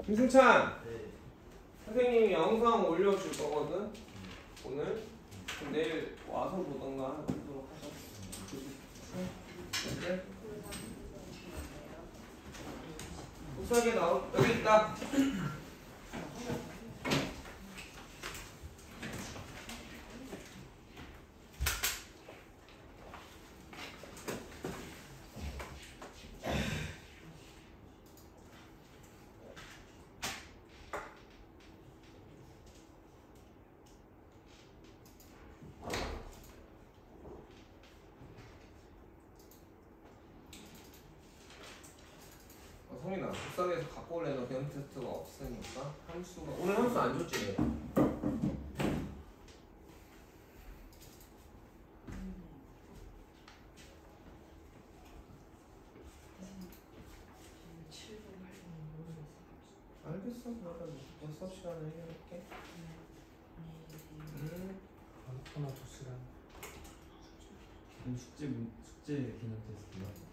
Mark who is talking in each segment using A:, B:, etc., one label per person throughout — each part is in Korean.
A: 김승찬,
B: 네.
A: 선생님이 영상 올려줄 거거든. 오늘. 그럼 내일 와서 보던가 하도록 하자. 네? 복사하게 나올 여기 있다. 성민아, 복사해서 갖고 올래. 너 대응 테스트가 없으니까. 함수가 오늘 함수 안 줬지? 알겠어. 그러면 수업 시간에 해결할게.
C: 하나 더 쓰라. 숙제 기능 테스트야.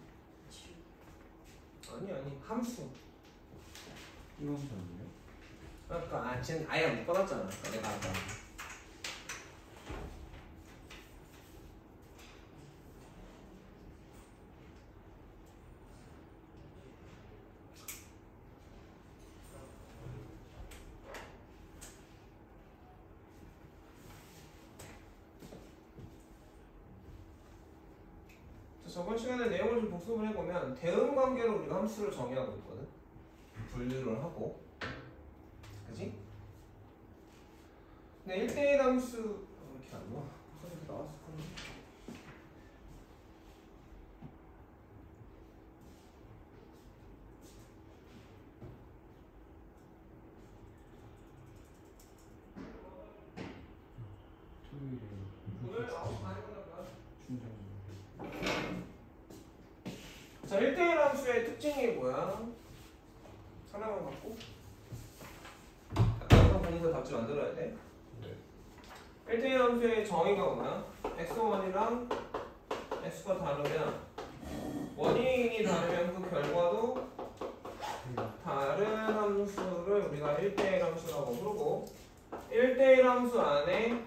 A: 아니 함수.
C: 이거 함수 아니에요?
A: 그러니까 쟤는 아예 못 받았잖아. 내가 아까. 저번 시간에 내용을 좀 복습을 해보면 대응 관계로 우리가 함수를 정의하고 있거든. 분류를 하고, 그지? 근데 1대1 함수 왜 이렇게 안 나와? 이렇게 나왔을 건데.
C: 토요일에
A: 오늘 9시 반에 끝날까?
C: 충전.
A: 자, 1대1 함수의 특징이 뭐야? 하나만 갖고 약간 보면서 답지 만들어야 돼.
C: 네.
A: 1대1 함수의 정의가 뭐야? x1이랑 x가 다르면 원인이 다르면 그 결과도 다른 함수를 우리가 1대1 함수라고 부르고 1대1 함수 안에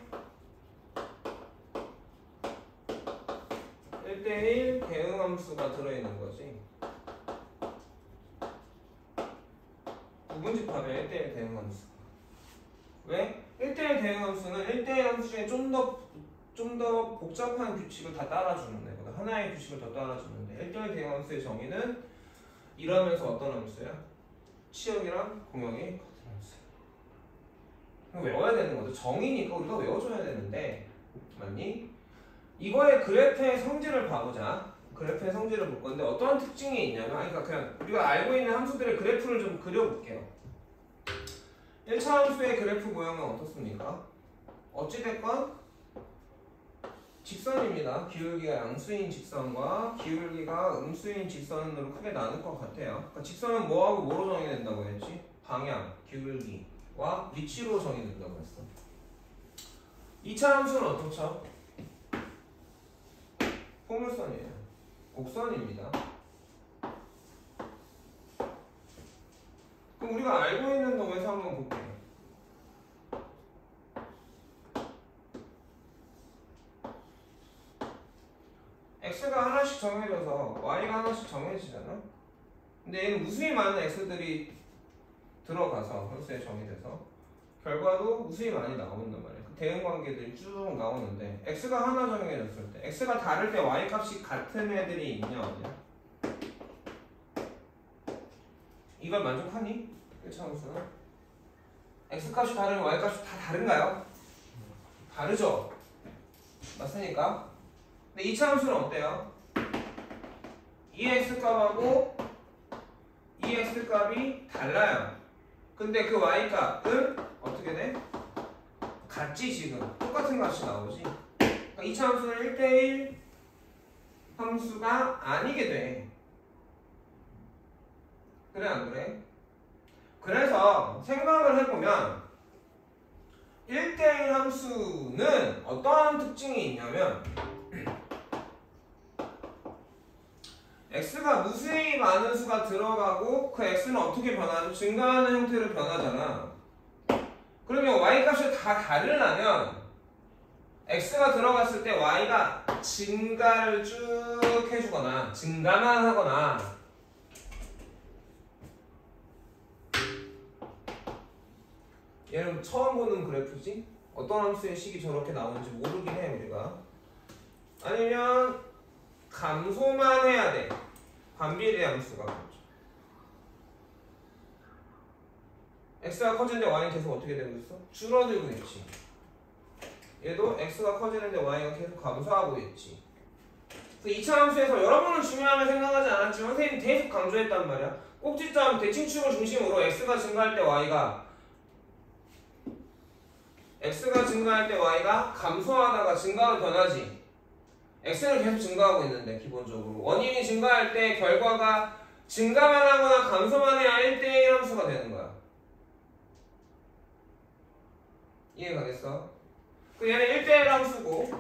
A: 1대1 대응 함수가 들어있는 거지. 구분집합의 1대1 대응 함수. 왜? 1대1 대응 함수는 1대1 함수 중에 좀 더 복잡한 규칙을 다 따라주는 애거든. 하나의 규칙을 더 따라주는데 1대1 대응 함수의 정의는 이러면서 어떤 함수야? 치역이랑 공역이 같은 함수야. 외워야 되는 거죠. 정의니까 우리가 외워줘야 되는데 맞니? 이거의 그래프의 성질을 봐보자. 그래프의 성질을 볼 건데 어떠한 특징이 있냐면 그러니까 그냥 우리가 알고 있는 함수들의 그래프를 좀 그려볼게요. 1차 함수의 그래프 모양은 어떻습니까? 어찌됐건 직선입니다. 기울기가 양수인 직선과 기울기가 음수인 직선으로 크게 나눌 것 같아요. 그러니까 직선은 뭐하고 뭐로 정의된다고 했지? 방향, 기울기와 위치로 정의된다고 했어. 2차 함수는 어떻죠? 포물선이에요. 곡선입니다. 그럼 우리가 알고 있는 놈에서 한번 볼게요. x가 하나씩 정해져서 y가 하나씩 정해지잖아. 근데 얘는 무수히 많은 x들이 들어가서 함수에 정의돼서 결과도 무수히 많이 나온단 말이야. 그 대응 관계들이 쭉 나오는데 x가 하나 정해졌을 때 x가 다를 때 y 값이 같은 애들이 있냐 없냐? 이걸 만족하니? 1차 함수는? x 값이 다르면 y 값이 다 다른가요? 다르죠? 맞습니까? 근데 2차 함수는 어때요? 2x 값하고 2x 값이 달라요. 근데 그 y 값은 어떻게 돼? 같지 지금. 똑같은 값이 나오지. 그러니까 2차 함수는 1대1 함수가 아니게 돼. 그래 안 그래? 그래서 생각을 해보면 1대1 함수는 어떠한 특징이 있냐면 x가 무수히 많은 수가 들어가고 그 x는 어떻게 변하죠? 증가하는 형태로 변하잖아. 그러면 y 값이 다 다르려면 x가 들어갔을 때 y가 증가를 쭉 해주거나 증가만 하거나 얘는 처음 보는 그래프지? 어떤 함수의 식이 저렇게 나오는지 모르긴 해 우리가. 아니면 감소만 해야 돼. 반비례 함수가 그렇죠. x가 커지는데 y는 계속 어떻게 되고 있어? 줄어들고 있지. 얘도 x가 커지는데 y가 계속 감소하고 있지. 그래서 2차 함수에서 여러분은 중요하게 생각하지 않았지만 선생님이 계속 강조했단 말이야. 꼭지점 대칭축을 중심으로 x가 증가할 때 y가 감소하다가 증가로 변하지. x는 계속 증가하고 있는데 기본적으로 원인이 증가할 때 결과가 증가만 하거나 감소만 해야 1대1 함수가 되는 거야. 이해 가겠어? 그 얘는 1대1 함수고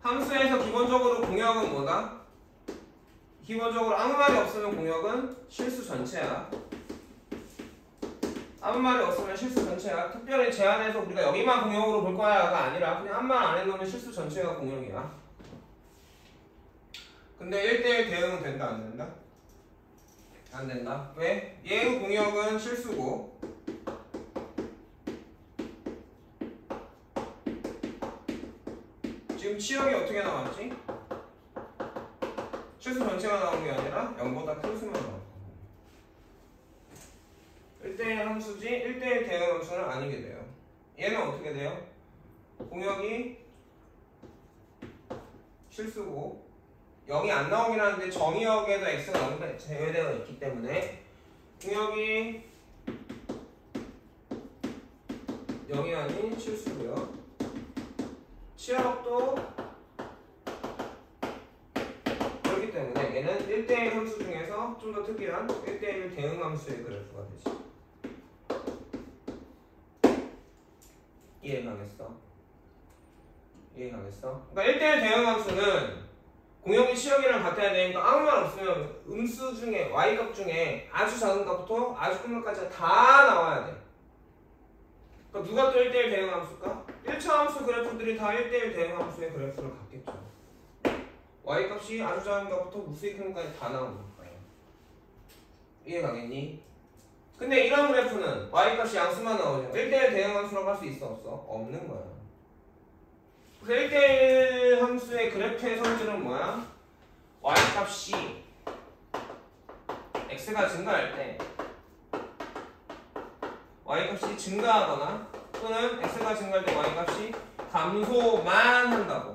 A: 함수에서 기본적으로 공역은 뭐다? 기본적으로 아무 말이 없으면 공역은 실수 전체야. 아무 말이 없으면 실수 전체야. 특별히 제한해서 우리가 여기만 공역으로 볼 거야가 아니라 그냥 아무 말 안 해놓으면 실수 전체가 공역이야. 근데 1대1 대응은 된다 안 된다? 안 된다. 왜? 얘의 공역은 실수고 지금 치역이 어떻게 나왔지? 실수 전체가 나온 게 아니라 0보다 큰 수만 나왔고 1대1 함수지 1대1 대응 함수는 아니게 돼요. 얘는 어떻게 돼요? 공역이 실수고 0이 안 나오긴 하는데 정의역에도 x가 제외되어 있기 때문에 공역이 0이 아닌 실수고요. 치역도 그렇기 때문에 얘는 1대1 함수 중에서 좀 더 특이한 1대1 대응 함수의 그래프가 되지. 이해가겠어? 이해가겠어? 그러니까 1대1 대응 함수는 공역이 치역이랑 같아야 되니까 아무 말 없으면 음수 중에 y값 중에 아주 작은 값부터 아주 큰 값까지 다 나와야 돼. 그러니까 누가 또 1대1 대응 함수일까? 1차 함수 그래프들이 다 1대1 대응 함수의 그래프를 갖겠죠. y값이 아주 작은 값부터 무수히 큰 값까지 다 나오는 거예요. 이해가겠니? 근데 이런 그래프는 y값이 양수만 나오죠. 1대1 대응 함수라고 할 수 있어 없어? 없는 거야. 그래서 1대1 함수의 그래프의 성질은 뭐야? y값이 x가 증가할 때 y값이 증가하거나 또는 x가 증가할 때 y값이 감소만 한다고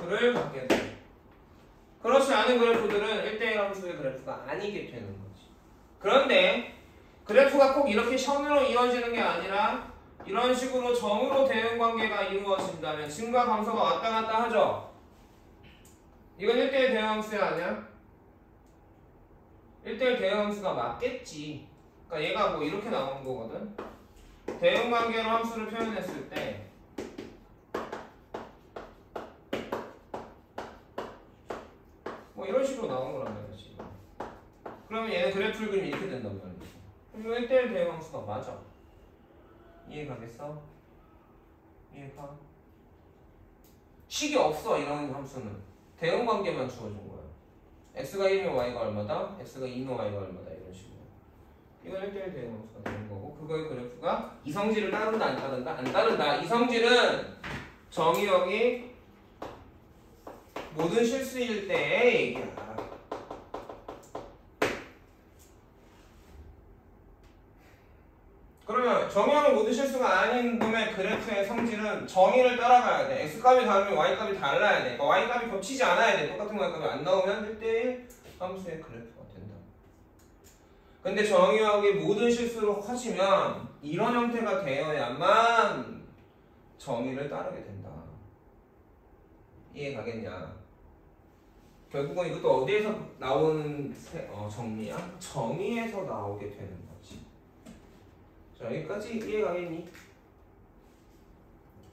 A: 그를 갖게 돼. 그렇지 않은 그래프들은 1대1 함수의 그래프가 아니게 되는 거지. 그런데 그래프가 꼭 이렇게 선으로 이어지는 게 아니라 이런 식으로 정으로 대응 관계가 이루어진다면 증가 감소가 왔다 갔다 하죠. 이건 1대1 대응 함수야 아니야? 1대1 대응 함수가 맞겠지. 그러니까 얘가 뭐 이렇게 나오는 거거든. 대응 관계로 함수를 표현했을 때 뭐 이런 식으로 나온 거란 말이지. 그러면 얘는 그래프를 그리면 이렇게 된단 말이지. 그럼 1대1 대응 함수가 맞아. 이해가겠어? 이해가? 식이 없어 이런 함수는. 대응 관계만 주어준 거야. x가 1이면 y가 얼마다? x가 2면 y가 얼마다 이런 식으로. 이건 1대1 대응 함수가 되는 거고 그거의 그래프가 이성질을 따른다 안 따른다? 안 따른다. 이성질은 정의역이 모든 실수일 때의 얘기야. 그러면 정의역이 모든 실수가 아닌 놈의 그래프의 성질은 정의를 따라가야 돼. x값이 다르면 y값이 달라야 돼. 그러니까 y값이 겹치지 않아야 돼. 똑같은 y값이 안 나오면 1대1 함수의 그래프가 된다. 근데 정의역이 모든 실수로 커지면 이런 형태가 되어야만 정의를 따르게 된다. 이해 가겠냐? 결국은 이것도 어디에서 나오는 정리야? 정의에서 나오게 되는 거지. 자, 여기까지 이해 가겠니?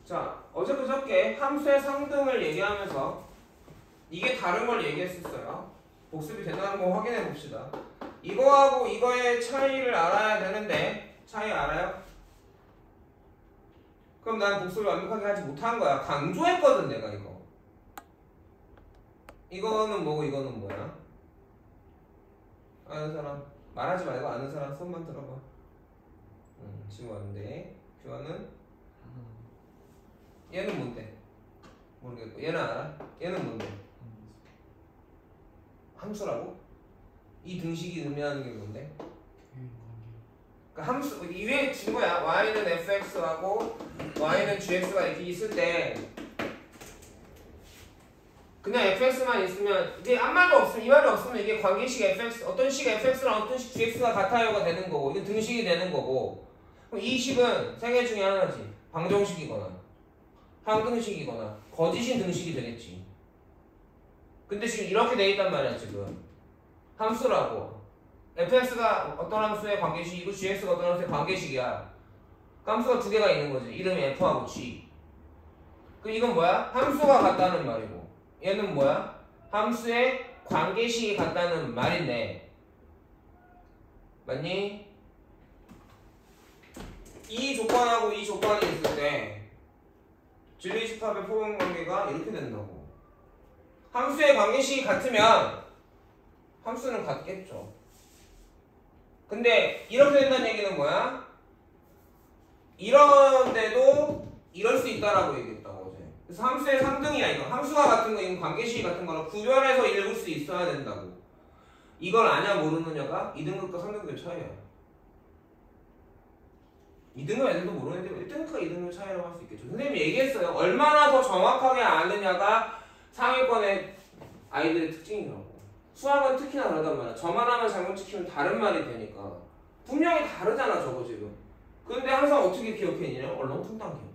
A: 자, 어제 그저께 함수의 상등을 얘기하면서 이게 다른 걸 얘기했었어요. 복습이 된다는 거 확인해 봅시다. 이거하고 이거의 차이를 알아야 되는데 차이 알아요? 그럼 난 복습을 완벽하게 하지 못한 거야. 강조했거든 내가 이거. 이거는 뭐고 이거는 뭐야? 아는 사람 말하지 말고 아는 사람 손만 들어봐. 지금 왔는데 교환은 얘는 뭔데? 모르겠고 얘는 알아? 얘는 뭔데? 함수라고? 이 등식이 의미하는 게 뭔데? 그러니까 함수 이 위에 준 거야. y는 fx하고 y는 gx가 이렇게 있을 때 그냥 fx만 있으면 이게 아무 말도 없으면 이 말이 없으면 이게 관계식 fx 어떤 식 fx랑 어떤 식 gx가 같아요가 되는 거고 이게 등식이 되는 거고 그럼 이 식은 세 개 중에 하나지. 방정식이거나 항등식이거나 거짓인 등식이 되겠지. 근데 지금 이렇게 돼 있단 말이야. 지금 함수라고 fx가 어떤 함수의 관계식이고 gx가 어떤 함수의 관계식이야. 함수가 두 개가 있는 거지. 이름이 f하고 g. 그럼 이건 뭐야? 함수가 같다는 말이고 얘는 뭐야? 함수의 관계식이 같다는 말인데 맞니? 이 조건하고 이 조건이 있을 때 진리집합의 포용관계가 이렇게 된다고. 함수의 관계식이 같으면 함수는 같겠죠. 근데 이렇게 된다는 얘기는 뭐야? 이런데도 이럴 수 있다라고 얘기했다고 어제. 그래서 함수의 상등이야 이거. 함수가 같은 거 이건 관계식이 같은 거라 구별해서 읽을 수 있어야 된다고. 이걸 아냐 모르느냐가 2등급과 3등급의 차이야. 2등급 애들도 모르는데 1등급과 2등급 차이라고 할 수 있겠죠. 선생님이 얘기했어요. 얼마나 더 정확하게 아느냐가 상위권의 아이들의 특징이라고. 수학은 특히나 그러단 말이야. 저만 하면 잘못 지키면 다른 말이 되니까. 분명히 다르잖아 저거 지금. 근데 항상 어떻게 기억해내냐? 얼렁뚱땅 기억해.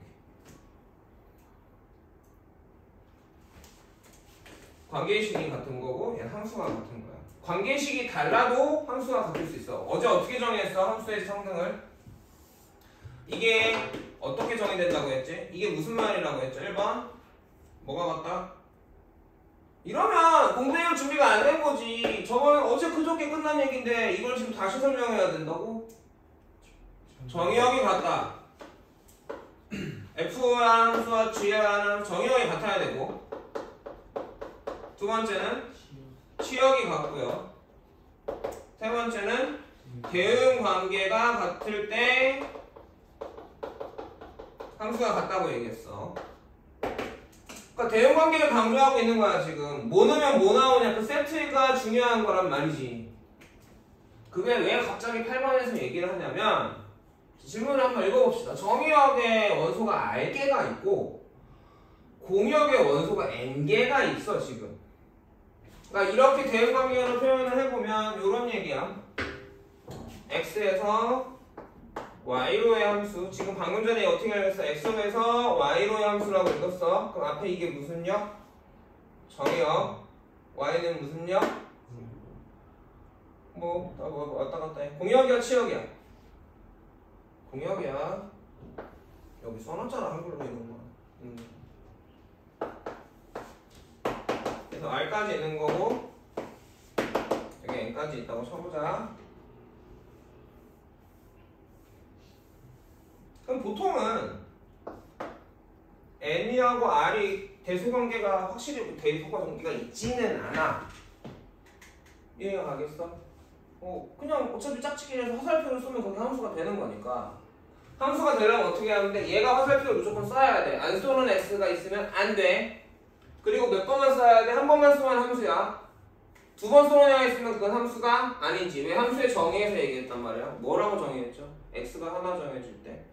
A: 관계식이 같은 거고 얘는 함수가 같은 거야. 관계식이 달라도 함수가 같을 수 있어. 어제 어떻게 정의했어? 함수의 상등을? 이게 어떻게 정의된다고 했지? 이게 무슨 말이라고 했죠? 1번 뭐가 같다? 이러면 공부해올 준비가 안 된 거지. 저건 어제 그저께 끝난 얘기인데 이걸 지금 다시 설명해야 된다고? 정의역이 같다. F라는 함수와 G라는 정의역이 같아야 되고 두 번째는 치역이 같고요. 세 번째는 대응 관계가 같을 때 함수가 같다고 얘기했어. 그러니까 대응 관계를 강조하고 있는 거야 지금. 뭐 넣으면 뭐 나오냐 그 세트가 중요한 거란 말이지. 그게 왜 갑자기 8번에서 얘기를 하냐면 질문을 한번 읽어봅시다. 정의역의 원소가 R개가 있고 공역의 원소가 N개가 있어 지금. 그러니까 이렇게 대응 관계로 표현을 해보면 이런 얘기야. X에서 Y로의 함수. 지금 방금 전에 어떻게 알겠어? X에서 Y로의 함수라고 읽었어. 그럼 앞에 이게 무슨 역? 정의역. Y는 무슨 역? 뭐 왔다 갔다 해. 공역이야 치역이야? 공역이야. 여기 써놨잖아 한글로 이런 거. 그래서 R까지 있는 거고 여기 N까지 있다고 쳐보자. 그럼 보통은 N이하고 R이 대소관계가 확실히 대소관계가 있지는 않아. 이해가 가겠어? 그냥 어차피 짝짓기에서 화살표를 쏘면 그게 함수가 되는 거니까. 함수가 되려면 어떻게 하는데 얘가 화살표를 무조건 써야 돼. 안 쏘는 X가 있으면 안 돼. 그리고 몇 번만 써야 돼? 한 번만 쓰면 함수야. 두 번 쏘는 애가 있으면 그건 함수가 아니지. 왜 함수의 정의에서 얘기했단 말이야? 뭐라고 정의했죠? X가 하나 정해질 때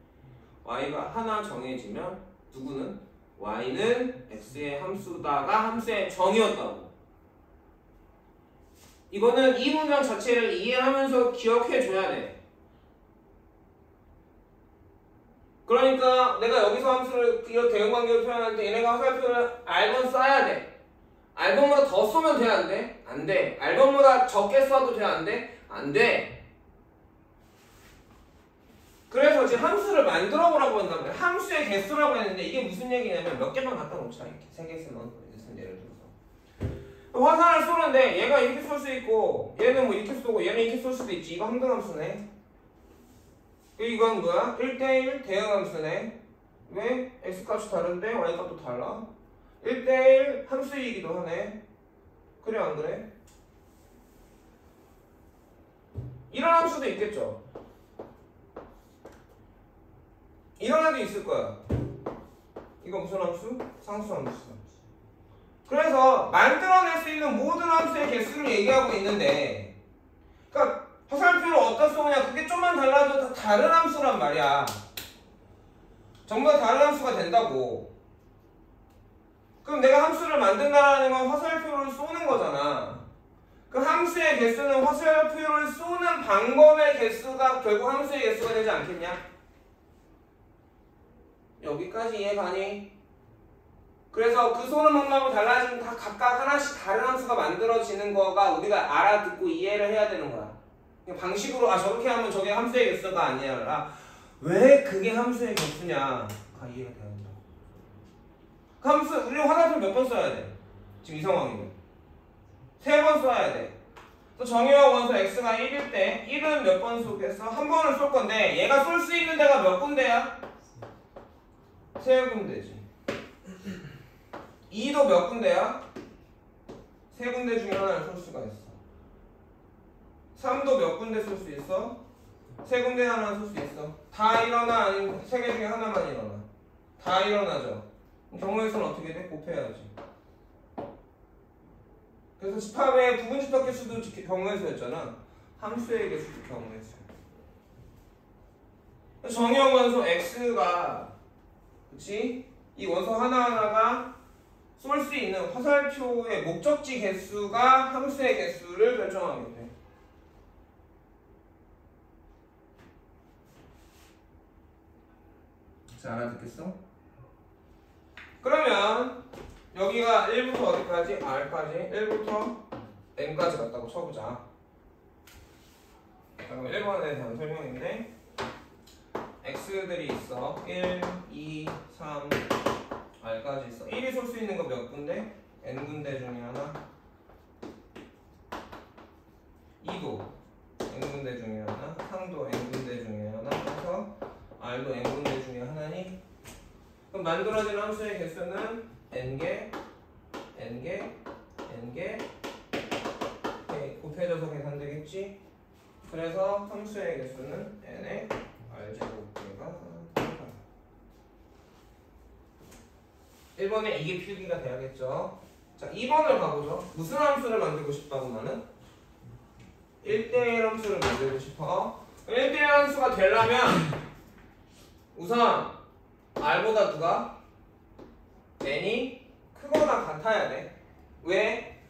A: Y가 하나 정해지면 누구는? Y는 X의 함수다가 함수의 정의였다고. 이거는 이 문장 자체를 이해하면서 기억해줘야 돼. 그러니까 내가 여기서 함수를 이런 대응관계로 표현할 때 얘네가 화살표를 R번 써야 돼. R번보다 더 쏘면 돼? 안 돼? 안 돼. R번보다 적게 써도 돼? 안 돼? 안 돼. 그래서 지금 함수를 만들어 보라고 한단 말이야. 함수의 개수라고 했는데 이게 무슨 얘기냐면 몇 개만 갖다 놓자. 이렇게 3개 쓰면 예를 들어서 화살을 쏘는데 얘가 이렇게 쏠 수 있고 얘는 뭐 이렇게 쏘고 얘는 이렇게 쏠 수도 있지. 이거 함등함수네. 이건 뭐야? 1대1 대응함수네. 왜? x값이 다른데 y값도 달라. 1대1 함수이기도 하네. 그래 안 그래? 이런 함수도 있겠죠. 이런 애도 있을 거야. 이거 무슨 함수? 상수 함수. 그래서 만들어낼 수 있는 모든 함수의 개수를 얘기하고 있는데, 그러니까 화살표를 어디다 쏘냐 그게 좀만 달라도 다 다른 함수란 말이야. 전부 다 다른 함수가 된다고. 그럼 내가 함수를 만든다라는 건 화살표를 쏘는 거잖아. 그 함수의 개수는 화살표를 쏘는 방법의 개수가 결국 함수의 개수가 되지 않겠냐? 여기까지 이해가니? 그래서 그 쏘는 방법이 달라지면 다 각각 하나씩 다른 함수가 만들어지는 거가 우리가 알아듣고 이해를 해야 되는 거야. 방식으로 저렇게 하면 저게 함수의 개수가 아니라 왜 그게 함수의 개수냐가 이해가 돼야 된다. 그 함수 우리 화살표 몇 번 써야 돼? 지금 이 상황이면 3번 써야 돼. 또 정의와 원소 x가 1일 때 1은 몇 번 쏘겠어? 한 번을 쏠 건데 얘가 쏠 수 있는 데가 몇 군데야? 3군데지. 2도 몇 군데야? 3군데 중에 하나를 쏠 수가 있어. 3도 몇 군데 쏠 수 있어? 3군데 하나 쏠 수 있어. 다 일어나? 아니면 3개 중에 하나만 일어나? 다 일어나죠. 경우의 수는 어떻게 돼? 곱해야지. 그래서 집합의 부분 집합 개수도 경우의 수였잖아. 함수의 개수도 경우의 수. 정의형 원소 x가, 그치? 이 원소 하나하나가 쏠 수 있는 화살표의 목적지 개수가 함수의 개수를 결정하게 돼. 자, 알아듣겠어? 그러면 여기가 1부터 어디까지? R까지 1부터 N까지 갔다고 쳐보자. 그럼 1번에 대한 설명인데 X들이 있어. 1, 2, 3, R까지 있어. 1이 쏠 수 있는 거 몇 군데? N군데 중에 하나. 2도 N군데 중에 하나. 3도 N군데 중에 하나. 그래서 R도 N군데 중에 하나니 그럼 만들어진 함수의 개수는 N개, N개, N개 이렇게 곱해져서 계산되겠지? 그래서 함수의 개수는 N의 R제곱개가 1번에 이게 필기가 돼야겠죠? 자, 2번을 가보죠. 무슨 함수를 만들고 싶다고 나는? 1대1 함수를 만들고 싶어. 1대1 함수가 되려면 우선 R보다 누가? N이 크거나 같아야 돼. 왜?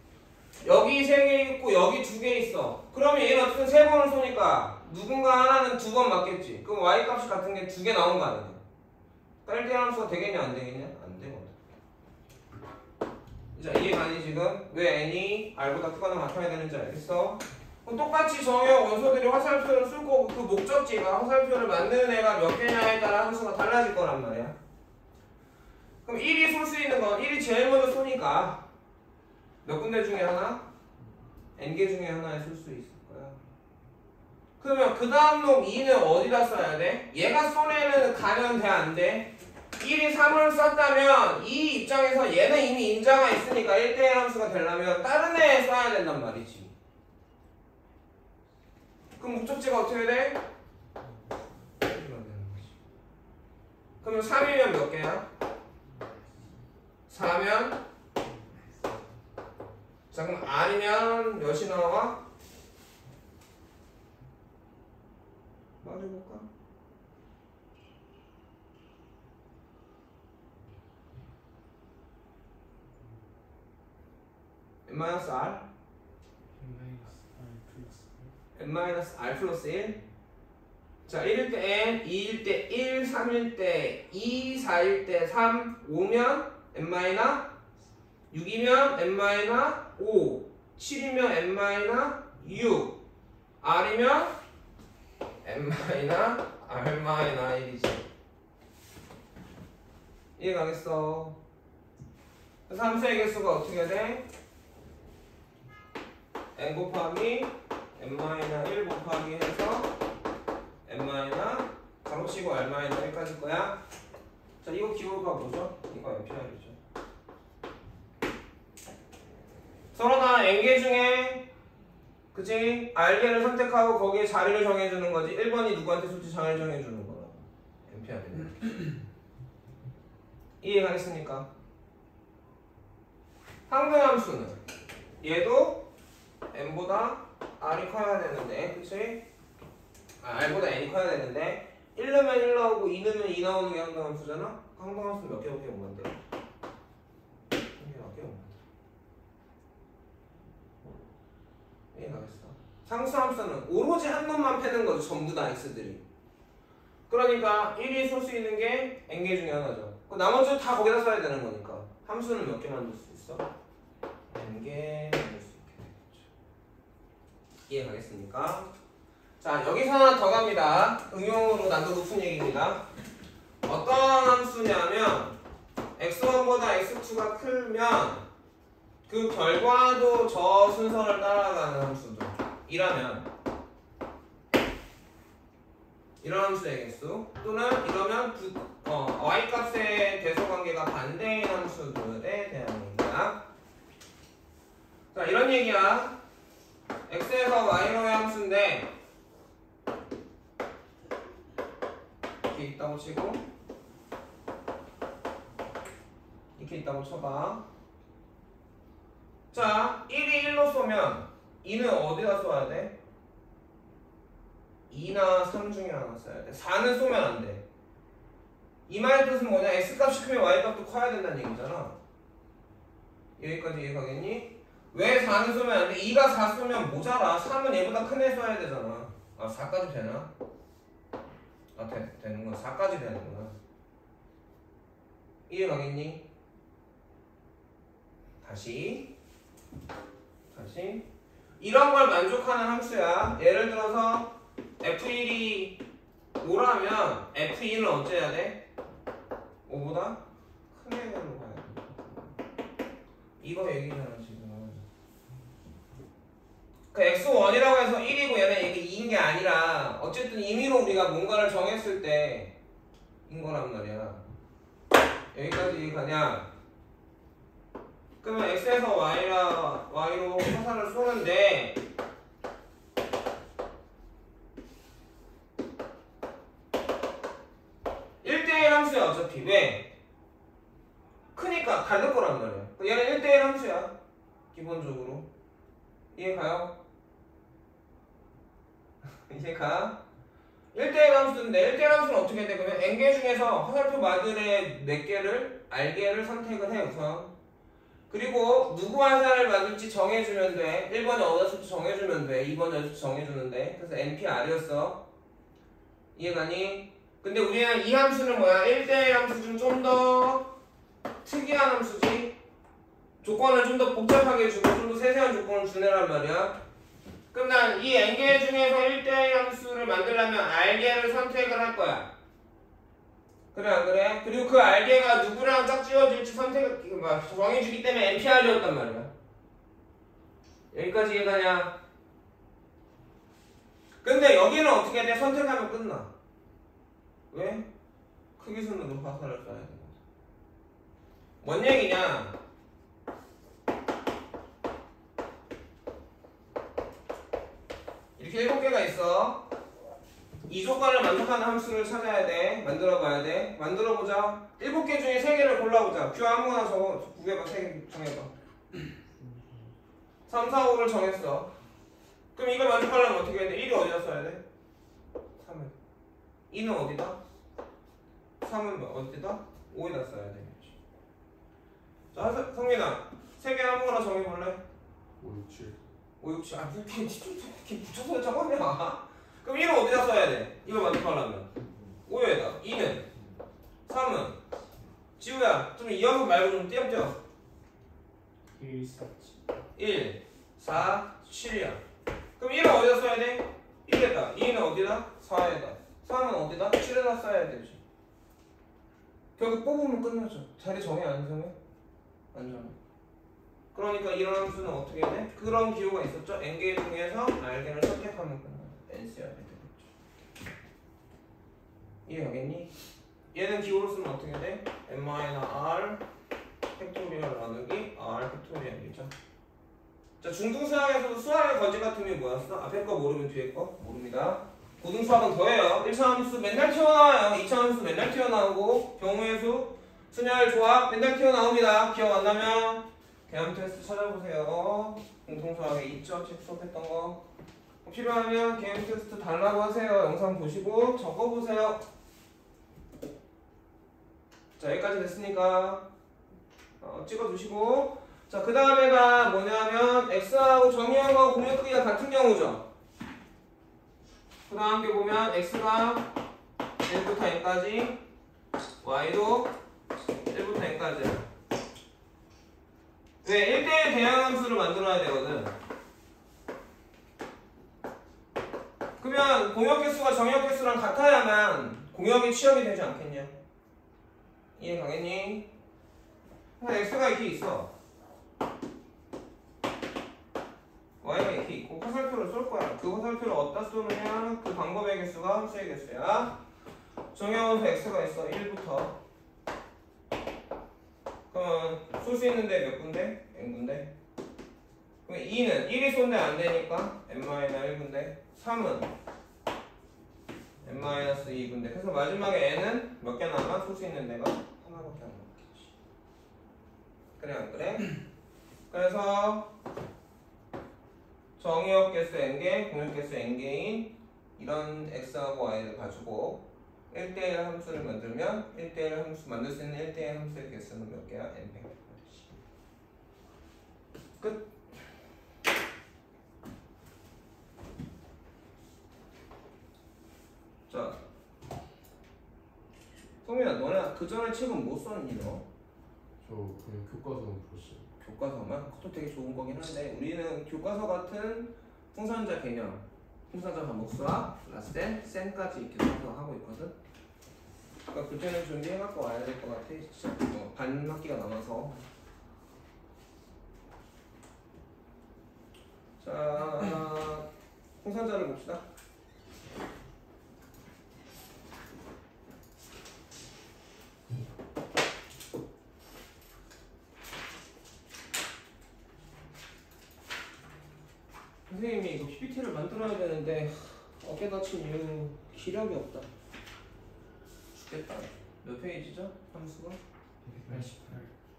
A: 여기 3개 있고 여기 2개 있어. 그러면 얘는 어쨌든 3번을 쏘니까 누군가 하나는 2번 맞겠지. 그럼 Y값이 같은 게 2개 나온 거 아니냐? 그러니까 1대1 함수가 되겠냐 안 되겠냐? 안 되거든. 자, 이해가니 지금? 왜 N이 R보다 크거나 같아야 되는지 알겠어? 그럼 똑같이 정의형 원소들이 화살표를 쓸 거고 그 목적지가 화살표를 만드는 애가 몇 개냐에 따라 함수가 달라질 거란 말이야. 그럼 1이 쏠 수 있는 건 1이 제일 먼저 쏘니까 몇 군데 중에 하나? N개 중에 하나에 쏠 수 있을 거야. 그러면 그 다음 놈 2는 어디다 써야 돼? 얘가 쏜 애는 가면 돼 안 돼? 1이 3을 썼다면 이 입장에서 얘는 이미 인자가 있으니까 1대1 함수가 되려면 다른 애에 써야 된단 말이지. 그럼 목적지가 어떻게 돼? 그러면 3이면 몇 개야? 4면? 자, 그럼 R이면 몇이 나와? 말해볼까? N-R? N-R 플러스 1? 자, 1일 때 N, 2일 때 1, 3일 때 2, 4일 때 3, 5면 N-6이면 N-5, 7이면 N-6, R이면 N-R R-1이지. 이해가겠어? 그래서 함수의 개수가 어떻게 돼? n 곱하기 n-1 곱하기 해서 n- 가로치고 r-1까지 거야. 자, 이거 기호가 뭐죠? 이거 MPR이죠. 서로 다 n개 중에 그치? r개를 선택하고 거기에 자리를 정해주는 거지. 1번이 누구한테 수치 자리를 정해주는 거라고. MPR이네. 이해가겠습니까? 항등함수는 얘도 n보다 r이 커야 되는데, 그치? r보다 n이 커야 되는데 1 넣으면 1 나오고 2 넣으면 2 나오는 게 항등함수잖아? 항등함수는 몇 개밖에 못 만들어? 한 개밖에 못 만들어. 이해가겠어? 상수함수는 오로지 한 놈만 패는 거죠. 전부 다 x들이. 그러니까 1이 쏠 수 있는 게 n개 중에 하나죠. 나머지 다 거기다 써야 되는 거니까 함수는 몇 개 만들 수 있어? n개 만들 수 있게 되겠죠. 이해가겠습니까? 자, 여기서 하나 더 갑니다. 응용으로 난도 높은 얘기입니다. 어떤 함수냐면 x1보다 x2가 크면 그 결과도 저 순서를 따라가는 함수도 이라면 이런 함수의 개수 또는 이러면 y값의 대소관계가 반대인 함수들에 대한 얘기야. 자, 이런 얘기야. x에서 y로의 함수인데 이렇게 있다고 치고 이렇게 있다고 쳐봐. 자, 1이 1로 쏘면 2는 어디다 쏘아야 돼? 2나 3 중에 하나 써야 돼. 4는 쏘면 안 돼. 이 말의 뜻은 뭐냐? x값이 크면 y값도 커야 된다는 얘기잖아. 여기까지 이해가겠니? 왜 4는 쏘면 안 돼? 2가 4 쏘면 모자라. 3은 얘보다 큰 애 쏘야 되잖아. 아, 4까지 되나? 아, 되는구나. 4까지 되는구나. 이해가겠니? 다시 이런 걸 만족하는 함수야. 예를 들어서 f1이 5라면 f2는 어째야 돼? 5보다 큰 애로 가야 돼. 이거 얘기잖아 지금. 그 x1이라고 해서 1이고 얘는 이게 2인 게 아니라 어쨌든 임의로 우리가 뭔가를 정했을 때인 거란 말이야. 여기까지 가냐? 그러면 x에서 y로 화살을 쏘는데 함수야 어차피. 왜? 크니까 다를 거란 말이야. 얘는 1대1 함수야 기본적으로. 이해가요? 이해가? 1대1 함수인데 1대1 함수는 어떻게 돼? 그러면 n개 중에서 화살표 마들의 몇 개를 r개를 선택을 해 우선. 그리고 누구 화살을 맞을지 정해주면 돼. 1번에 어디다 쏠지 정해주면 돼. 2번에 어디다 쏠지 정해주는데. 그래서 NPR이었어. 이해가니? 근데 우리는 이 함수는 뭐야? 1대1 함수 중 좀 더 특이한 함수지. 조건을 좀 더 복잡하게 주고 좀 더 세세한 조건을 주네란 말이야. 그럼 난 이 n개 중에서 1대1 함수를 만들려면 r개를 선택을 할 거야. 그래 안 그래? 그리고 그 r개가 누구랑 짝지어질지 정해주기 때문에 NPR이었단 말이야. 여기까지 이해가냐? 근데 여기는 어떻게 돼? 선택하면 끝나. 왜? 크기순으로 화살을 쏴야 되거든. 뭔 얘기냐? 이렇게 7개가 있어. 이 조건을 만족하는 함수를 찾아야 돼. 만들어봐야 돼. 만들어보자. 7개 중에 3개를 골라보자. q 아무거나 구해봐. 3개 정해봐. 3, 4, 5를 정했어. 그럼 이걸 만족하려면 어떻게 해야 돼? 1이 어디다 써야 돼? 3을. 2는 어디다? 3은 어디다? 5에다 써야 돼. 자, 성민아. 3개 아무거나 정해볼래?
C: 5, 6, 7.
A: 5, 6, 7. 아, 이렇게 붙여서 적었냐? 그럼 1은 어디다 써야 돼? 이걸 만족하려면 5에다. 2는 3은 지우야 좀 이어서 말고 좀 띄엄띄엄.
C: 1, 4,
A: 1, 4, 7이야. 그럼 1은 어디다 써야 돼? 1에다. 2는 어디다? 4에다. 3은 어디다? 7에다 써야 되지. 결국 뽑으면 끝나죠. 자리 정해 안 정해? 안 정해. 그러니까 이런 함수는 어떻게 돼? 그런 기호가 있었죠? n개 중에서 r개를 선택하면 끝나요. n 써야 되겠죠. 이해가겠니? 얘는 기호로 쓰면 어떻게 돼? n-r 팩토리얼 나누기 r 팩토리얼이죠. 자, 중등수학에서도 수학의 거지 같은 게 뭐였어? 앞에 거 모르면 뒤에 거 모릅니다. 고등수학은 더해요. 1차 함수 맨날 튀어나와요. 2차 함수 맨날 튀어나오고 경우의 수, 순열, 조합 맨날 튀어나옵니다. 기억 안 나면 개념 테스트 찾아보세요. 공통수학에 있죠? 책 수업했던 거. 필요하면 개념 테스트 달라고 하세요. 영상 보시고 적어보세요. 자, 여기까지 됐으니까 찍어두시고, 자, 그 다음에가 뭐냐면 x하고 정의하고 공역 크기가 같은 경우죠. 그 다음 게 보면 x가 1부터 n까지, y도 1부터 n까지야. 왜? 1대1 대항함수를 만들어야 되거든. 그러면 공역 개수가 정역 개수랑 같아야만 공역이 취역이 되지 않겠냐? 이해 가겠니? x가 이렇게 있어. y가 이렇게 있고 화살표를 쏠 거야. 그 화살표를 어디다 쏘느냐? 그 방법의 개수가 함수의 개수야. 정의함수 x가 있어. 1부터. 그러면 쏠 수 있는데 몇 군데? n군데. 그럼 2는 1이 쏜데 안 되니까 n-1군데. 3은 n-2군데. 그래서 마지막에 n은 몇 개 남아? 쏠 수 있는 데가 하나밖에 안 남겠지. 그래 안 그래? 그래서 정의역 개수 n개, 공역 개수 n개인 이런 x하고 y를 가지고 1대1 함수를 만들면 1대1 함수 만들 수 있는 1대1 함수의 개수는 몇 개야? n100. 끝. 자, 성민아, 너네 그 전에 책은 뭐 썼니 너?
C: 저 그냥 교과서만 봤어요.
A: 교과서만? 그것도 되게 좋은 거긴 한데 우리는 교과서 같은 풍선자 개념, 풍선자 반복수학, 라센, 센까지 이렇게 하고 있거든. 그러니까 그때는 준비해갖고 와야 될 것 같아. 진짜 반 학기가 남아서. 자, 풍선자를 봅시다. 선생님이 이거 PPT를 만들어야 되는데 어깨 다친 이유 기력이 없다. 죽겠다. 몇 페이지죠? 함수가?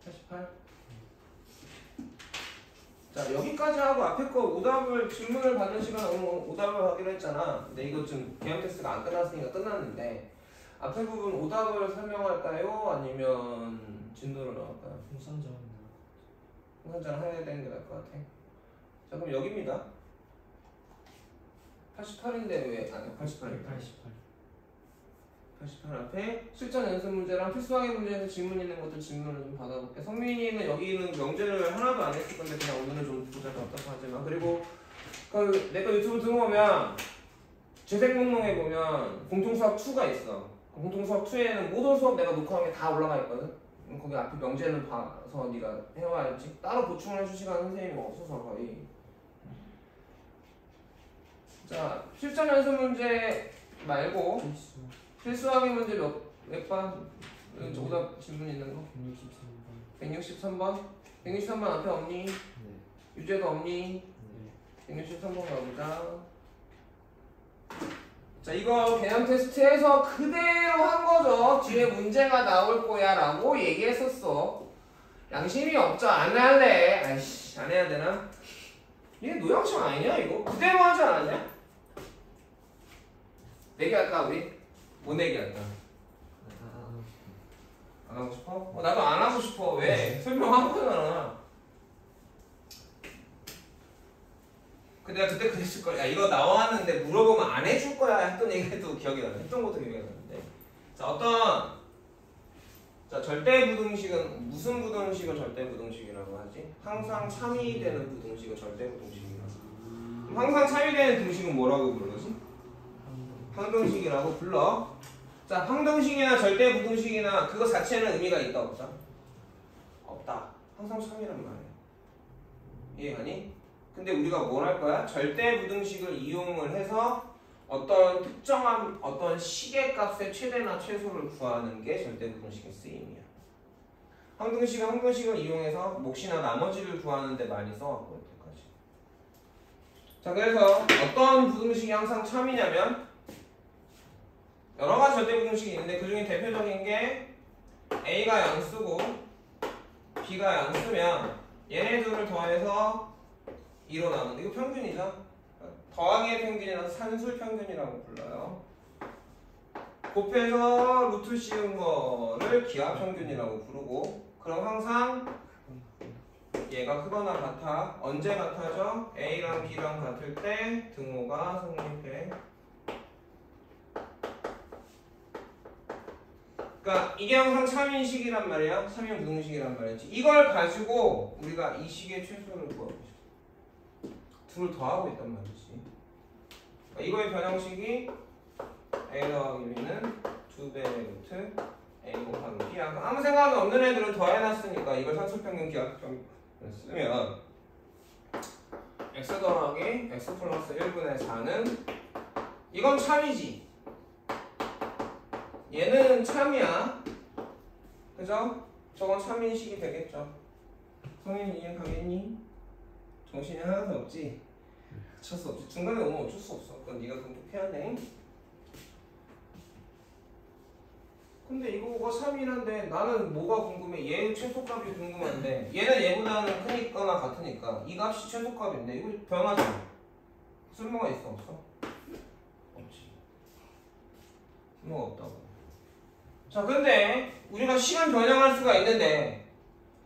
A: 88. 자, 여기까지 하고 앞에 거 오답을 질문을 받은 시간에 오늘 오답을 하기로 했잖아. 근데 이거 지금 개념 테스트가 안 끝났으니까 끝났는데 앞에 부분 오답을 설명할까요? 아니면 진도를 나올까요? 풍선자를 해야 되는 게 나을 것 같아. 자, 그럼 여기입니다. 88인데 왜 아니 88인가? 88 앞에 실전 연습 문제랑 필수학의 문제에서 질문 있는 것들 질문을 좀 받아볼게. 성민이는 여기는 명제를 하나도 안 했을 건데 그냥 오늘은 좀 보자 답답하지만 그리고 그 내가 유튜브 들어오면 재생 목록에 보면 공통수학 2가 있어. 공통수학 2에는 모든 수업 내가 녹화한 게 다 올라가 있거든. 거기 앞에 명제는 봐서 네가 해와야지. 따로 보충을 해줄 시간 선생님이 없어서 거의. 자, 실전 연습 문제 말고 필수학의 문제 몇 번? 오답 질문 있는 거? 163번. 163번 앞에 없니?
C: 네.
A: 유제도 없니?
C: 네.
A: 163번 가보자. 자, 이거 개념 테스트에서 그대로 한 거죠. 뒤에 문제가 나올 거야 라고 얘기했었어. 양심이 없죠. 안 할래. 아이씨, 안 해야 되나? 얘 노양심 아니냐 이거? 그대로 하지 않았냐? 내기할까 우리? 뭐 내기할까? 안 하고 싶어? 나도 안 하고 싶어. 왜? 설명한 거잖아. 근데 내가 그때 그랬을 거야. 야, 이거 나왔는데 물어보면 안 해줄 거야 했던 얘기도 기억이 나네. 했던 것도 기억이 나는데. 자, 자, 절대부등식은 무슨 부등식을 절대부등식이라고 하지? 항상 참이되는 부등식을 절대부등식이라고 하지. 항상 참이되는 등식은 뭐라고 부르지? 항등식이라고 불러. 자, 항등식이나 절대 부등식이나 그거 자체는 의미가 있다 없다? 없다. 항상 참이란 말이야. 이해가니? 근데 우리가 뭘 할 거야? 절대 부등식을 이용을 해서 어떤 특정한 어떤 시계값의 최대나 최소를 구하는 게 절대 부등식의 쓰임이야. 항등식을 이용해서 몫이나 나머지를 구하는 데 많이 써왔고 여태까지. 자, 그래서 어떤 부등식이 항상 참이냐면 여러 가지 절대 부등식이 있는데 그 중에 대표적인 게 A가 양수고 B가 양수면 얘네 둘을 더해서 2로 나누는 이거 평균이죠. 더하기의 평균이라서 산술 평균이라고 불러요. 곱해서 루트 씌운 거를 기하 평균이라고 부르고 그럼 항상 얘가 크거나 같아. 언제 같아져? A랑 B랑 같을 때 등호가 성립해. 그러니까 이게 항상 참인식이란 말이야. 참인 부등식이란 말이지. 이걸 가지고 우리가 이 식의 최소를 구하고 있어. 둘을 더하고 있단 말이지. 그러니까 이거의 변형식이 A 더하기 B는 2배 루트 A 곱하기 B. 아무 생각이 없는 애들은 더해놨으니까 이걸 산술평균 기하평균 쓰면 X 더하기 X 플러스 1분의 4는 이건 참이지. 얘는 참이야. 그죠? 저건 참인식이 되겠죠. 성인 이해 가겠니? 정신이 하나도 없지? 어쩔 수 없지. 중간에 오면 어쩔 수 없어. 그건 네가 극복해야 돼. 근데 이거가 3이란데 나는 뭐가 궁금해? 얘 최소값이 궁금한데 얘는 얘보다는 크니까나 같으니까 이 값이 최소값인데 이거 변하잖아. 쓸모가 있어 없어? 없지. 쓸모가 없다고. 자, 근데 우리가 식을 변형할 수가 있는데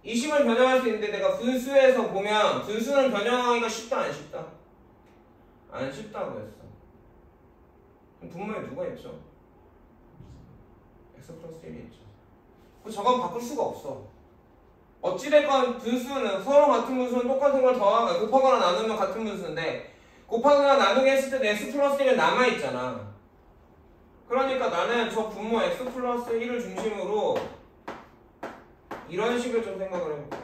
A: 이 식을 변형할 수 있는데 내가 분수에서 보면 분수는 변형하기가 쉽다 안 쉽다? 안 쉽다고 했어. 그럼 분모에 누가 있죠? X 플러스 1이 있죠. 저건 바꿀 수가 없어. 어찌됐건 분수는 서로 같은 분수는 똑같은 걸 곱하거나 나누면 같은 분수인데 곱하거나 나누기 했을 때 X 플러스 1은 남아있잖아. 그러니까 나는 저 분모 X 플러스 1을 중심으로 이런 식을 좀 생각을 해볼게.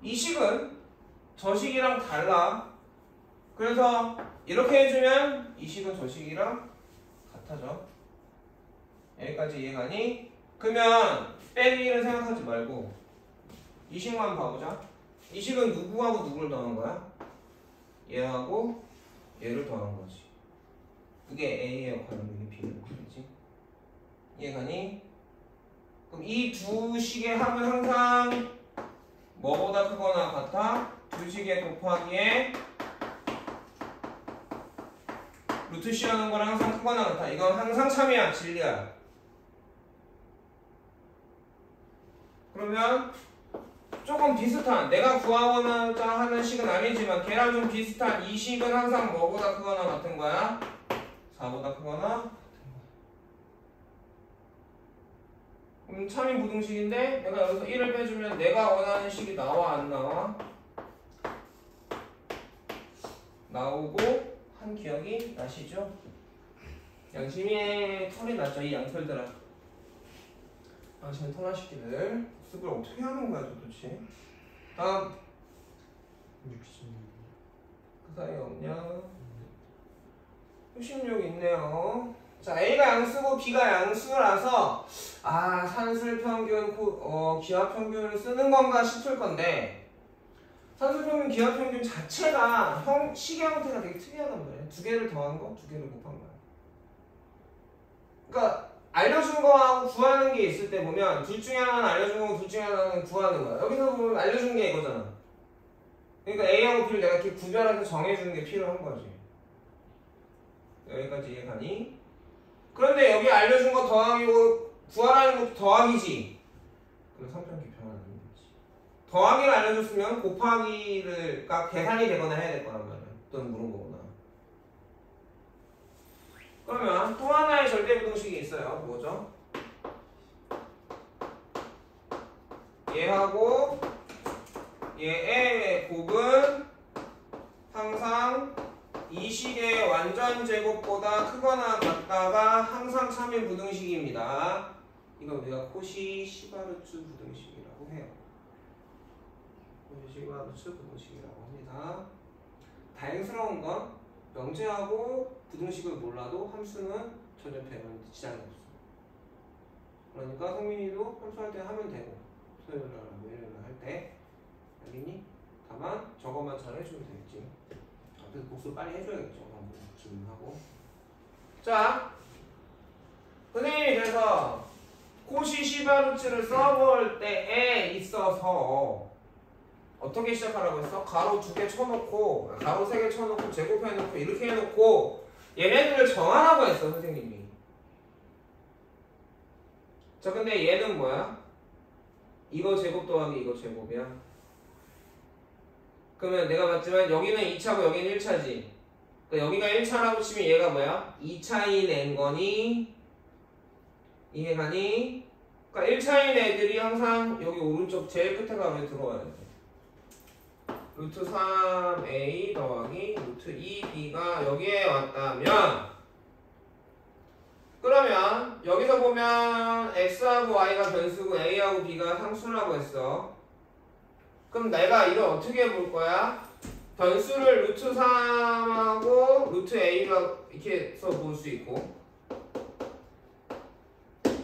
A: 이 식은 저 식이랑 달라. 그래서 이렇게 해주면 이 식은 저 식이랑 같아져. 여기까지 이해가니? 그러면 빼기 1은 생각하지 말고 이 식만 봐보자. 이 식은 누구하고 누구를 더한 거야? 얘하고 얘를 더한 거지. 그게 A의 역할은 이게 B의 역할이지. 이해가니? 그럼 이 두 식의 합은 항상 뭐보다 크거나 같아? 두 식의 곱하기에 루트 씌우는 거랑 항상 크거나 같아. 이건 항상 참이야, 진리야. 그러면 조금 비슷한, 내가 구하고자 하는 식은 아니지만 걔랑 좀 비슷한 이 식은 항상 뭐보다 크거나 같은 거야? 4보다 크거나. 그럼 참인 부등식인데 내가 여기서 1을 빼주면 내가 원하는 식이 나와 안 나와? 나오고 한 기억이 나시죠? 양심의 털이 났죠, 이 양털들아. 양심의 털나시기들. 습을 어떻게 하는 거야 도대체? 다음
C: 66.
A: 그 사이에 없냐? 66 있네요. 자, A가 양수고 B가 양수라서 산술평균, 기하평균을 쓰는 건가 싶을 건데 산술평균, 기하평균 자체가 식의 형태가 되게 특이하단 말이에요. 두 개를 더한 거, 두 개를 곱한 거야. 그러니까 알려준 거하고 구하는 게 있을 때 보면 둘 중에 하나는 알려준 거고 둘 중에 하나는 구하는 거야. 여기서 보면 알려준 게 이거잖아. 그러니까 A하고 B를 내가 이렇게 구별해서 정해주는 게 필요한 거지. 여기까지 이해가니? 그런데 여기 알려준 거 더하기고 구하라는 것도 더하기지. 그럼 성평기 변화는 거지. 더하기를 알려줬으면 곱하기가 계산이 되거나 해야 될 거란 말이야. 또는 물어보거나. 그러면 또 하나의 절대부등식이 있어요. 뭐죠? 얘하고 얘의 곱은 항상 2 이 식의 완전 제곱보다 크거나 같다가 항상 3인 부등식입니다. 이거 우리가 코시 시바르츠 부등식이라고 해요. 코시 시바르츠 부등식이라고 합니다. 다행스러운 건 명제하고 부등식을 몰라도 함수는 전혀 배우는데 지장이 없어. 그러니까 성민이도 함수할 때 하면 되고 토요일날 일요일날 할 때 알겠니? 다만 저것만 잘 해주면 되겠지. 그래서 복습 빨리 해줘야겠죠. 질문하고. 자, 선생님이 그래서 코시 시바르츠를 써볼 때에 있어서 어떻게 시작하라고 했어? 가로 2개 쳐놓고 가로 3개 쳐놓고 제곱해놓고 이렇게 해놓고 얘네들을 정하라고 했어 선생님이. 자 근데 얘는 뭐야? 이거 제곱 더하기 이거 제곱이야. 그러면 내가 봤지만 여기는 2차고 여기는 1차지. 그러니까 여기가 1차라고 치면 얘가 뭐야? 2차인 n거니 이해가니? 그러니까 1차인 애들이 항상 여기 오른쪽 제일 끝에 가면 들어와야 돼. 루트 3a 더하기 루트 2b가 여기에 왔다면 그러면 여기서 보면 x하고 y가 변수고 a하고 b가 상수라고 했어. 그럼 내가 이걸 어떻게 볼 거야? 변수를 루트 3하고 루트 a가 이렇게 해서 볼 수 있고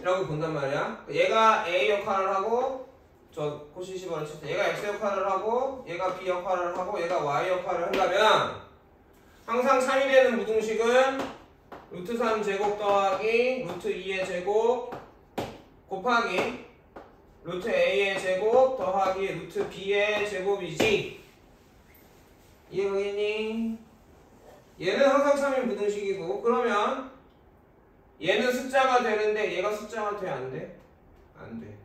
A: 라고 본단 말이야. 얘가 a 역할을 하고 저 코시 시바르츠 때 얘가 x 역할을 하고 얘가 b 역할을 하고 얘가 y 역할을 한다면 항상 3이 되는 무등식은 루트 3 제곱 더하기 루트 2의 제곱 곱하기 루트 a의 제곱 더하기 루트 b의 제곱이지. 이해가겠니? 얘는 항상 3인 무등식이고 그러면 얘는 숫자가 되는데 얘가 숫자가 돼? 안 돼? 안 돼.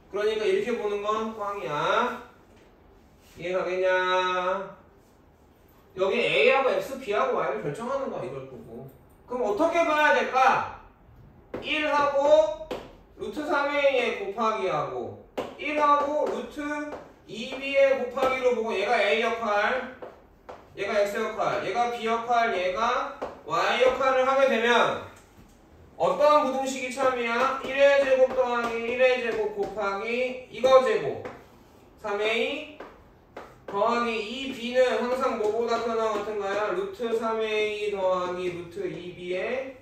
A: 그러니까 이렇게 보는 건 꽝이야. 이해가겠냐? 여기 a하고 x, b하고 y를 결정하는 거야 이걸 보고. 그럼 어떻게 봐야 될까? 1하고 루트 3a의 곱하기하고 1하고 루트 2b의 곱하기로 보고 얘가 a 역할, 얘가 x 역할, 얘가 b 역할, 얘가 y 역할을 하게 되면 어떤 부등식이 참이야? 1의 제곱 더하기 1의 제곱 곱하기 이거 제곱 3a 더하기 2b는 항상 뭐보다 크거나 같은가요? 루트 3a 더하기 루트 2b의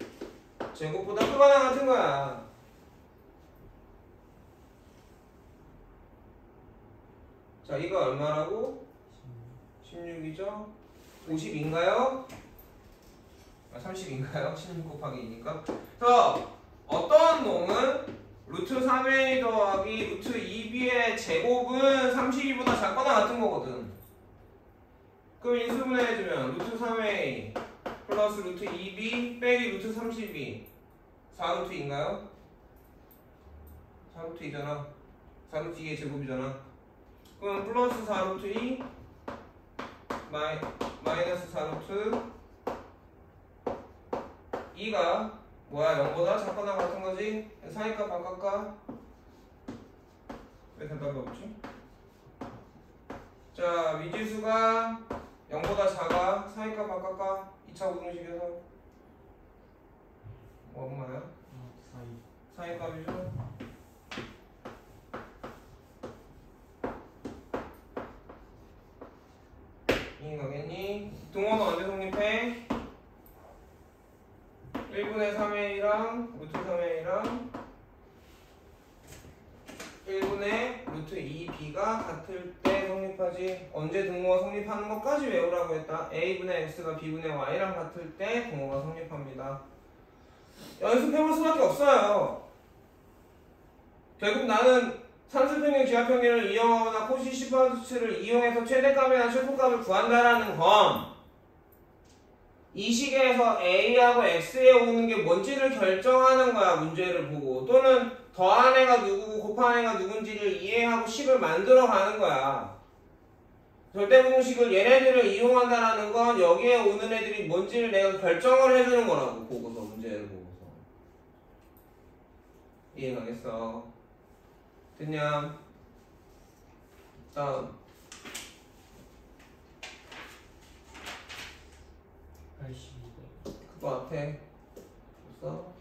A: 제곱보다 크거나 같은 거야. 자, 이거 얼마라고? 16이죠? 50인가요? 30인가요? 16 곱하기 2니까. 그래서 어떤 놈은 루트 3a 더하기 루트 2b의 제곱은 32보다 작거나 같은 거거든. 그럼 인수분해해주면 루트 3a 플러스 루트 2b 빼기 루트 32 4루트인가요? 4루트이잖아. 4루트 2의 제곱이잖아. 그럼 플러스 4루트 2 마이너스 4루트 2가 뭐야? 0보다 작거나 같은 거지? 사이값 바꿀까? 왜 대답이 없지? 자, 미지수가 0보다 작아. 사이값 바꿀까? 2차 우등식에서 뭐 얼마야? 사이값이죠? 이해가겠니? 등호는 언제 성립해? 1분의 3a랑 루트 3a랑 1분의 루트 2b가 같을 때 성립하지. 언제 등호가 성립하는 것까지 외우라고 했다. a분의 x가 b분의 y랑 같을 때 등호가 성립합니다. 연습해볼 수밖에 없어요. 결국 나는 산술평균, 기하평균을 이용하거나 코시 시바르츠를 이용해서 최대값이나 최소값을 구한다라는 건 이 식에서 a하고 x에 오는 게 뭔지를 결정하는 거야. 문제를 보고. 또는 더한 애가 누구고 곱한 애가 누군지를 이해하고 식을 만들어가는 거야. 절대부등식을 얘네들을 이용한다라는 건 여기에 오는 애들이 뭔지를 내가 결정을 해주는 거라고. 보고서 문제를 보고서. 이해가겠어? 됐냐? 다음. 됐어?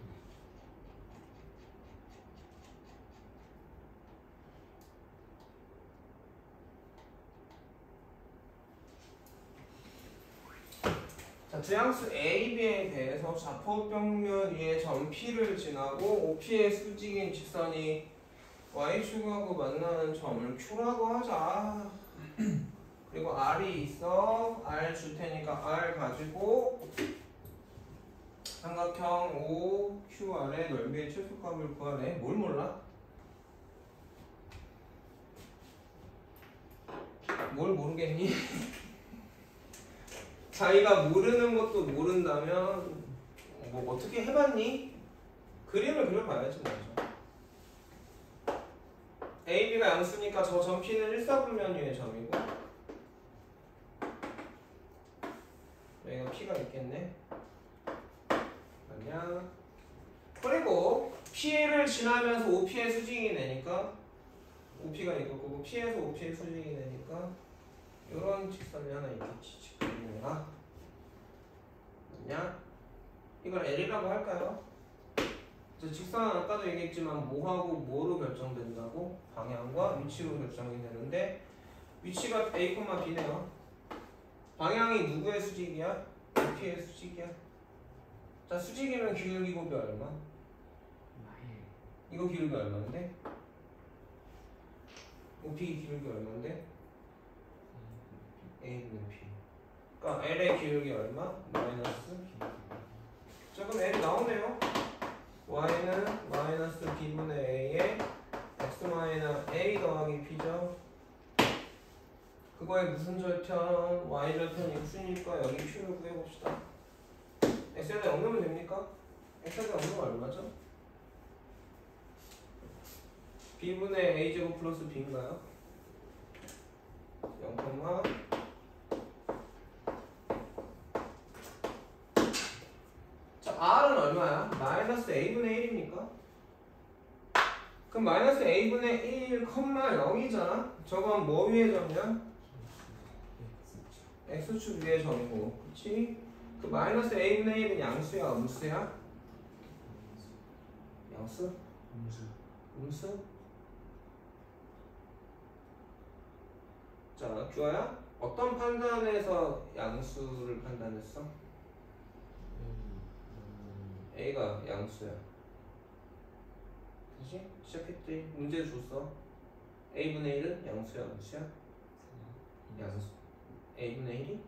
A: 자, 주양수 A, B에 대해서 좌표평면 위에 점 P를 지나고 OP의 수직인 직선이 Y축하고 만나는 점을 Q라고 하자. 그리고 R이 있어. R 줄 테니까 R 가지고 삼각형 OQR의 넓이의 최소값을 구하래. 뭘 몰라? 뭘 모르겠니? 자기가 모르는 것도 모른다면 뭐 어떻게 해봤니? 그림을 그려봐야지 먼저. A, B가 양수니까 저 점 P는 1사분면 위의 점이고 여기가 P가 있겠네. 맞냐? 그리고 P를 지나면서 OP의 수직이 되니까 OP가 이거 거고 P에서 OP의 수직이 되니까 이런 직선이 하나 있겠지. 직선이가 맞냐? 이걸 L이라고 할까요? 직선은 아까도 얘기했지만 뭐하고 뭐로 결정된다고? 방향과 위치로 결정이 되는데 위치가 A, B네요. 방향이 누구의 수직이야? OP의 수직이야. 자, 수직이면 기울기 곱이 얼마? 이거 기울기 얼마인데? OP 기울기 얼마인데? A분의 P. 그러니까 L의 기울기 얼마? 마이너스. 자, 그럼 L 나오네요. Y는 마이너스 B분의 A에 X 마이너스 A 더하기 P죠. 그거에 무슨 절편? Y 절편이 Q니까 여기 Q를 구해봅시다. X에다 0 넣으면 됩니까? X에다 0 넣으면 얼마죠? B분의 A제곱 플러스 B인가요? 0, 자, R은 얼마야? 마이너스 A분의 1입니까? 그럼 마이너스 A분의 1, 0이잖아? 저건 뭐 위의 점이야? X축 위의 점이고, 그치? 그 마이너스 A분의 1은 양수야, 음수야? 양수? 음수? 자, 규아야? 어떤 판단에서 양수를 판단했어? A가 양수야. 그치? 시작했지? 문제 줬어. A분의 1은 양수야, 음수야? 양수. A분의 1이?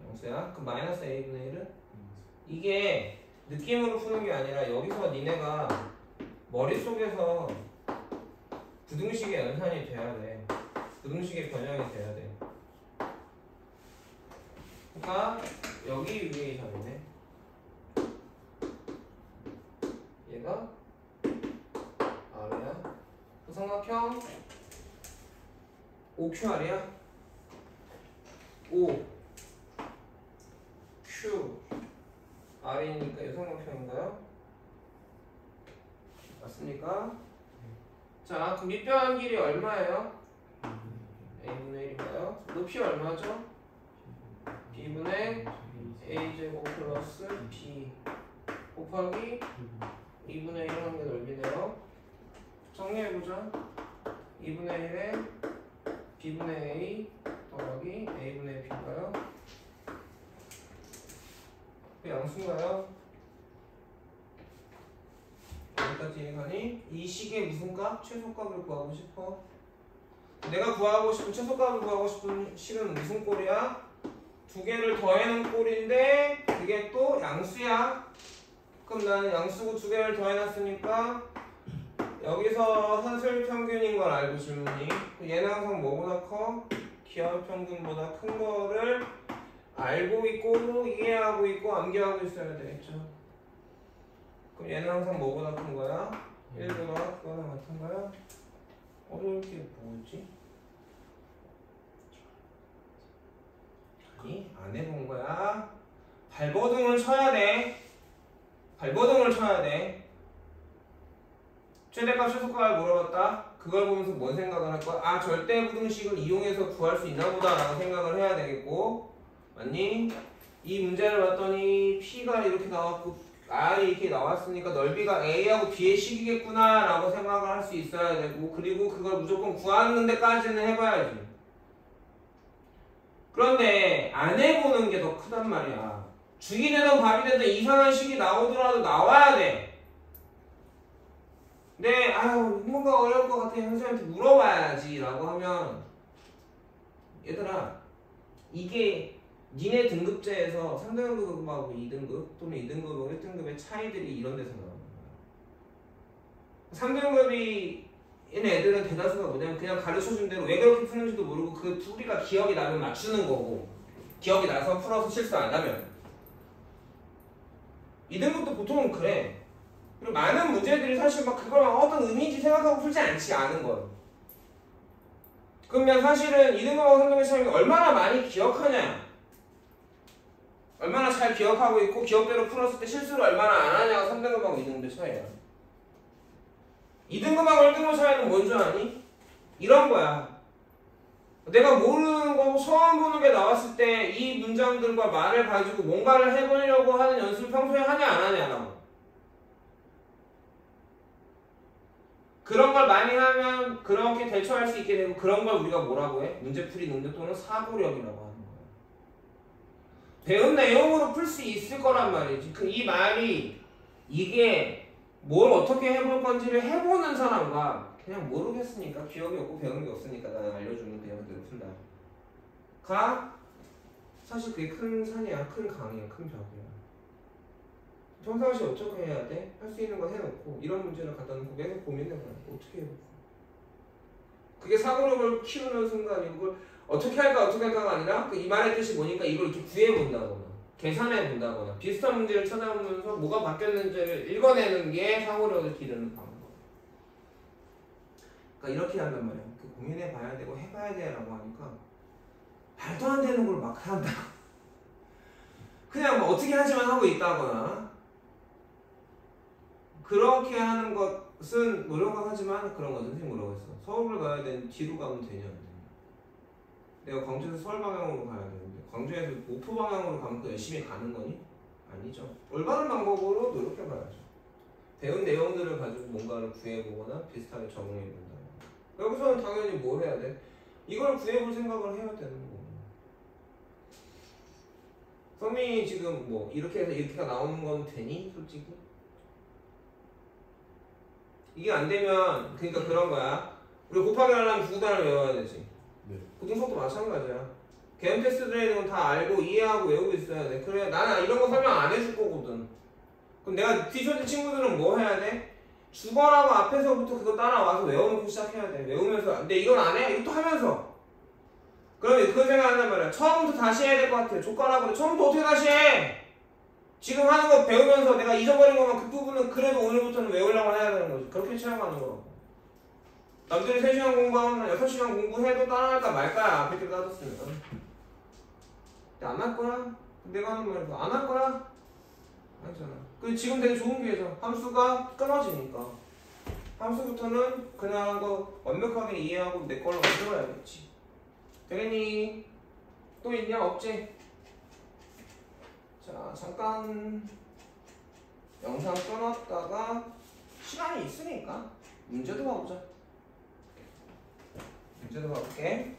A: 양수야? 그럼 마이너스 A분의 1은? 이게 느낌으로 푸는 게 아니라 여기서 니네가 머릿속에서 부등식의 연산이 돼야 돼. 부등식의 변형이 돼야 돼. 그러니까 여기 위에 이 점이네. 얘가 R이야. 그 삼각형 OQR이야. O Q R이니까 이 삼각형인가요? 맞습니까? 자, 그럼 밑변 길이 얼마예요? A분의 1인가요? 높이 얼마죠? B분의 A제곱 플러스 B 곱하기 2분의 1 한 개 넓이네요. 정리해보자. 2분의 1에 B분의 A 더하기 A분의 B인가요? 그 양수인가요? 여기까지 이해가니? 이 식의 무슨 값? 최소값을 구하고 싶어? 내가 구하고 싶은 최소값을 구하고 싶은 식은 무슨 꼴이야? 두 개를 더해놓은 꼴인데 그게 또 양수야. 그럼 나는 양수고 두 개를 더해놨으니까 여기서 산술 평균인 걸 알고 질문이 얘는 항상 뭐보다 커? 기하 평균보다 큰 거를 알고 있고 이해하고 있고 암기하고 있어야 되겠죠. 그럼 얘는 항상 뭐보다 큰 거야? 1보다 그거랑 같은 거야? 어려울 게 뭐지? 아니, 안 해본 거야. 발버둥을 쳐야 돼. 발버둥을 쳐야 돼. 최대값 최소값을 물어봤다. 그걸 보면서 뭔 생각을 할 거야? 아, 절대부등식을 이용해서 구할 수 있나 보다 라고 생각을 해야 되겠고 맞니? 이 문제를 봤더니 P가 이렇게 나왔고 R이 이렇게 나왔으니까 넓이가 A하고 B의 식이겠구나 라고 생각을 할 수 있어야 되고, 그리고 그걸 무조건 구하는 데까지는 해봐야지. 그런데 안 해보는 게 더 크단 말이야. 죽이 되든 밥이 되든 이상한 식이 나오더라도 나와야 돼. 근데 아유 뭔가 어려울 것 같아, 선생님한테 물어봐야지 라고 하면, 얘들아 이게 니네 등급제에서 3등급하고 2등급 또는 2등급하고 1등급의 차이들이 이런 데서 나오는 거야. 3등급이 얘네 애들은 대다수가 뭐냐면 그냥 가르쳐준 대로 왜 그렇게 푸는지도 모르고 그 풀이가 기억이 나면 맞추는 거고, 기억이 나서 풀어서 실수 안 하면. 2등급도 보통은 그래. 그리고 많은 문제들이 사실 막 그걸 어떤 의미인지 생각하고 풀지 않은 거예요. 그러면 사실은 2등급하고 3등급의 차이가 얼마나 많이 기억하냐, 얼마나 잘 기억하고 있고 기억대로 풀었을 때 실수를 얼마나 안 하냐가 3등급하고 2등급의 차이야. 2등급하고 1등급 차이는 뭔 줄 아니? 이런 거야. 내가 모르는 거 처음 보는 게 나왔을 때 이 문장들과 말을 가지고 뭔가를 해보려고 하는 연습을 평소에 하냐 안 하냐라고. 그런 걸 많이 하면 그렇게 대처할 수 있게 되고, 그런 걸 우리가 뭐라고 해? 문제풀이 능력 또는 사고력이라고 하는 거야. 배운 내용으로 풀 수 있을 거란 말이지. 이 말이 이게 뭘 어떻게 해볼 건지를 해보는 사람과 그냥 모르겠으니까 기억이 없고 배운 게 없으니까 나는 알려주는 그냥 그대로 푼다 가 사실 그게 큰 산이야, 큰 강이야, 큰 벽이야. 평상시에 어떻게 해야 돼? 할 수 있는 거 해놓고 이런 문제를 갖다 놓고 계속 고민해봐요. 어떻게 해볼까? 그게 사고력을 키우는 순간 이걸 어떻게 할까가 아니라 이 말의 뜻이 뭐니까 이걸 이렇게 구해본다거나 계산해 본다거나 비슷한 문제를 찾아보면서 뭐가 바뀌었는지를 읽어내는 게 사고력을 기르는 방법. 그러니까 이렇게 한단 말이야. 고민해 봐야 되고 해봐야 돼 라고 하니까 말도 안 되는 걸 막 한다. 그냥 뭐 어떻게 하지만 하고 있다거나, 그렇게 하는 것은 노력은 하지만 그런 거 선생님 뭐라고 했어? 서울을 가야 되는 뒤로 가면 되냐 안 되냐. 내가 광주에서 서울 방향으로 가야 되는데 광주에서 목포 방향으로 가면 또 열심히 가는 거니? 아니죠. 올바른 방법으로 노력해봐야죠. 배운 내용들을 가지고 뭔가를 구해보거나 비슷하게 적용해본다. 여기서는 당연히 뭘 해야 돼? 이걸 구해볼 생각을 해야 되는 거. 썸이 지금 뭐 이렇게 해서 이렇게가 나오는 건 되니? 솔직히? 이게 안 되면 그러니까 그런 거야. 우리 곱하기 하려면 구구단을 외워야 되지.
C: 네.
A: 고등수학도 마찬가지야. 개념 테스트 들어있는 건 다 알고 이해하고 외우고 있어야 돼. 그래 나는 이런 거 설명 안 해줄 거거든. 그럼 내가 뒤쳐진 친구들은 뭐 해야 돼? 주거라고 앞에서부터 그거 따라와서 외워놓고 시작해야 돼. 외우면서 근데 이건 안 해? 이것도 하면서. 그러면 그거 생각한단 말이야. 처음부터 다시 해야 될 것 같아. 조건하고 처음부터 어떻게 다시 해? 지금 하는 거 배우면서 내가 잊어버린 거면 그 부분은 그래도 오늘부터는 외우려고 해야 되는 거지. 그렇게 체험하는 거라고. 남들이 3시간 공부하면 6시간 공부해도 따라할까 말까야. 앞에 길 따졌으니까. 근데 안 할 거야? 내가 하는 말이고 안 할 거야? 아니잖아. 근데 지금 되게 좋은 기회죠. 함수가 끊어지니까. 함수부터는 그냥 거 완벽하게 이해하고 내 걸로 만들어야겠지. 되겠니? 또 있냐? 없지? 자, 잠깐 영상 끊었다가 시간이 있으니까 문제도 봐보자. 문제도 봐볼게.